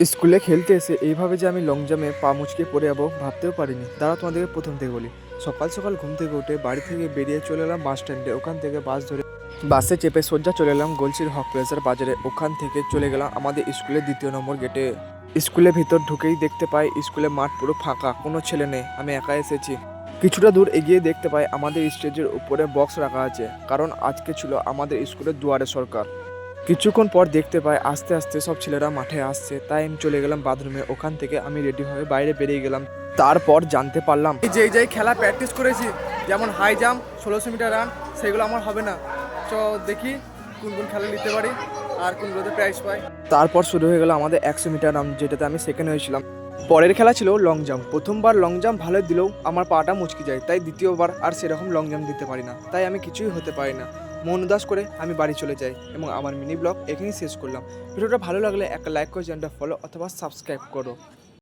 স্কুলে খেলতে এসে এইভাবে যে আমি লং জাম্পে পা মুচকে পড়ে যাবো ভাবতেও পারিনি। তারা তোমাদেরকে প্রথম থেকে বলি, সকাল সকাল ঘুম থেকে উঠে বাড়ি থেকে বেরিয়ে চলে এলাম বাস স্ট্যান্ডে। ওখান থেকে বাস ধরে বাসে চেপে সোজা চলে এলাম গলসির হক প্লেসার বাজারে। ওখান থেকে চলে গেলাম আমাদের স্কুলের 2 নম্বর গেটে। স্কুলের ভিতর ঢুকেই দেখতে পাই স্কুলের মাঠ পুরো ফাঁকা, কোনো ছেলে নেই, আমি একা এসেছি। কিছুটা দূর এগিয়ে দেখতে পাই আমাদের স্টেজের উপরে বক্স রাখা আছে, কারণ আজকে ছিল আমাদের স্কুলের দুয়ারে সরকার। কিছুক্ষণ পর দেখতে পাই আস্তে আস্তে সব ছেলেরা মাঠে আসছে, তাই আমি চলে গেলাম বাথরুমে। ওখান থেকে আমি রেডি হয়ে বাইরে বেরিয়ে গেলাম। তারপর জানতে পারলাম যেই খেলা প্র্যাকটিস করেছি, যেমন হাই জাম্প, 1600 মিটার রান, সেগুলো আমার হবে না। তো দেখি কোন কোন খেলা নিতে পারি আর কোনগুলোতে প্রাইজ পাই। তারপর শুরু হয়ে গেল আমাদের 100 মিটার রান, যেটাতে আমি সেকেন্ড হয়েছিলাম। পরের খেলা ছিল লং জাম্প। প্রথমবার লং জাম্প ভালো দিলেও আমার পাটা মুচকে যায়, তাই দ্বিতীয়বার আর সেরকম লং জাম্প দিতে পারি না, তাই আমি কিছুই হতে পারি না। মন উদাস করে আমি বাড়ি চলে যাই এবং আমার মিনি ব্লগ এখানেই শেষ করলাম। ভিডিওটা ভালো লাগলে একটা লাইক করে, চ্যানেলটা ফলো অথবা সাবস্ক্রাইব করো।